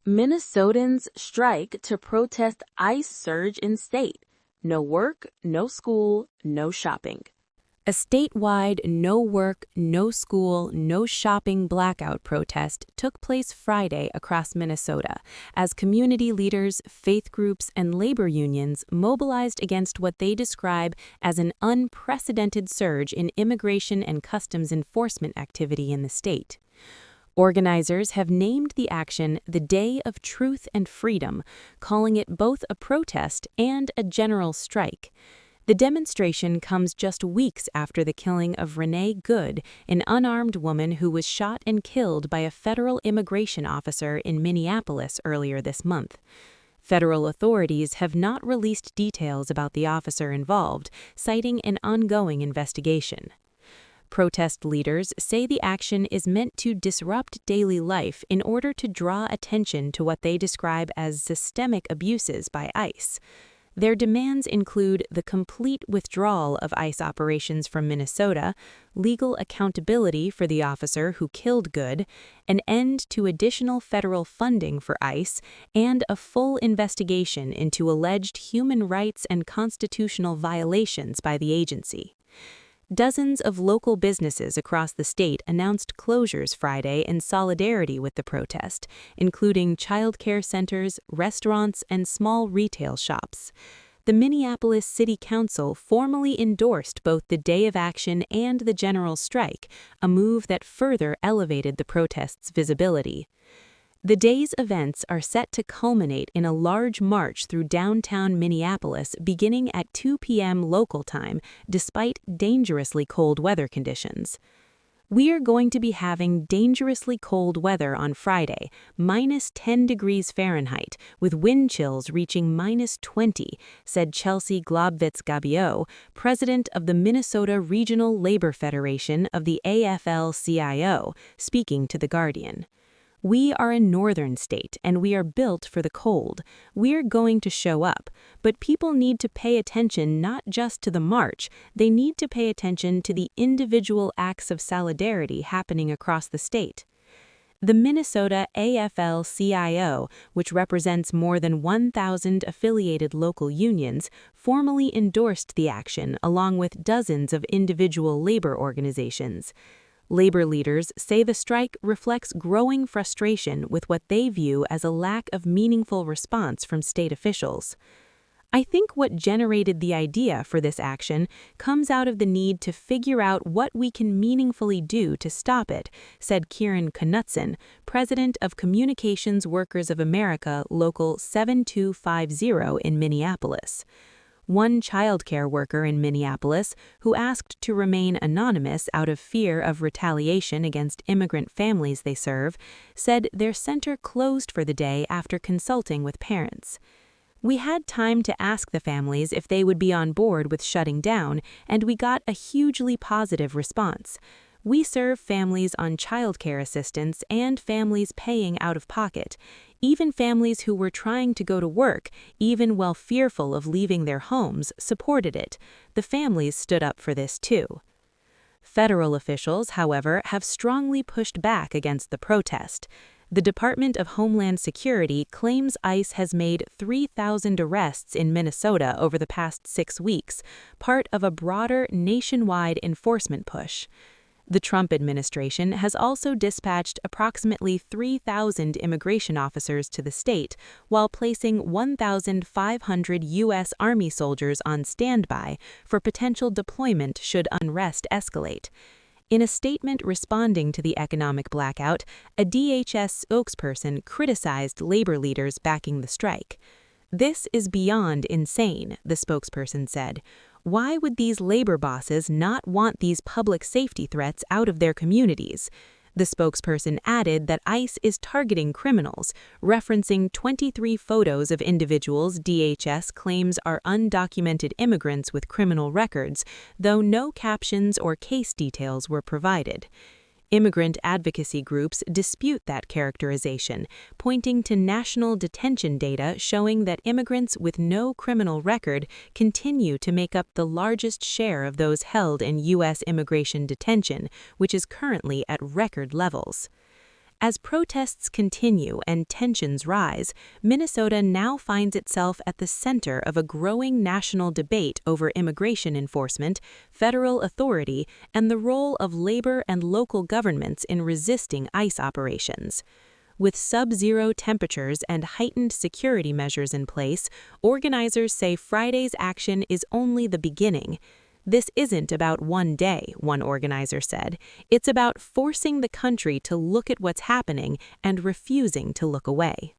Minnesotans strike to protest ICE surge in state. No work, no school, no shopping. A statewide no work, no school, no shopping blackout protest took place Friday across Minnesota as community leaders, faith groups, and labor unions mobilized against what they describe as an unprecedented surge in immigration and customs enforcement activity in the state. Organizers have named the action the Day of Truth and Freedom, calling it both a protest and a general strike. The demonstration comes just weeks after the killing of Renee Good, an unarmed woman who was shot and killed by a federal immigration officer in Minneapolis earlier this month. Federal authorities have not released details about the officer involved, citing an ongoing investigation. Protest leaders say the action is meant to disrupt daily life in order to draw attention to what they describe as systemic abuses by ICE. Their demands include the complete withdrawal of ICE operations from Minnesota, legal accountability for the officer who killed Good, an end to additional federal funding for ICE, and a full investigation into alleged human rights and constitutional violations by the agency. Dozens of local businesses across the state announced closures Friday in solidarity with the protest, including childcare centers, restaurants, and small retail shops. The Minneapolis City Council formally endorsed both the day of action and the general strike, a move that further elevated the protest's visibility. The day's events are set to culminate in a large march through downtown Minneapolis beginning at 2 p.m. local time, despite dangerously cold weather conditions. We are going to be having dangerously cold weather on Friday, minus 10 degrees Fahrenheit, with wind chills reaching minus 20, said Chelsea Globvitz-Gabiot, president of the Minnesota Regional Labor Federation of the AFL-CIO, speaking to The Guardian. We are a northern state, and we are built for the cold. We're going to show up, but people need to pay attention not just to the march, they need to pay attention to the individual acts of solidarity happening across the state. The Minnesota AFL-CIO, which represents more than 1,000 affiliated local unions, formally endorsed the action along with dozens of individual labor organizations. Labor leaders say the strike reflects growing frustration with what they view as a lack of meaningful response from state officials. I think what generated the idea for this action comes out of the need to figure out what we can meaningfully do to stop it, said Kieran Knutson, president of Communications Workers of America Local 7250 in Minneapolis. One childcare worker in Minneapolis, who asked to remain anonymous out of fear of retaliation against immigrant families they serve, said their center closed for the day after consulting with parents. We had time to ask the families if they would be on board with shutting down, and we got a hugely positive response. We serve families on childcare assistance and families paying out of pocket. Even families who were trying to go to work, even while fearful of leaving their homes, supported it. The families stood up for this too. Federal officials, however, have strongly pushed back against the protest. The Department of Homeland Security claims ICE has made 3,000 arrests in Minnesota over the past 6 weeks, part of a broader nationwide enforcement push. The Trump administration has also dispatched approximately 3,000 immigration officers to the state, while placing 1,500 U.S. Army soldiers on standby for potential deployment should unrest escalate. In a statement responding to the economic blackout, a DHS spokesperson criticized labor leaders backing the strike. "This is beyond insane," the spokesperson said. "Why would these labor bosses not want these public safety threats out of their communities?" The spokesperson added that ICE is targeting criminals, referencing 23 photos of individuals DHS claims are undocumented immigrants with criminal records, though no captions or case details were provided. Immigrant advocacy groups dispute that characterization, pointing to national detention data showing that immigrants with no criminal record continue to make up the largest share of those held in U.S. immigration detention, which is currently at record levels. As protests continue and tensions rise, Minnesota now finds itself at the center of a growing national debate over immigration enforcement, federal authority, and the role of labor and local governments in resisting ICE operations. With sub-zero temperatures and heightened security measures in place, organizers say Friday's action is only the beginning. This isn't about one day, one organizer said. It's about forcing the country to look at what's happening and refusing to look away.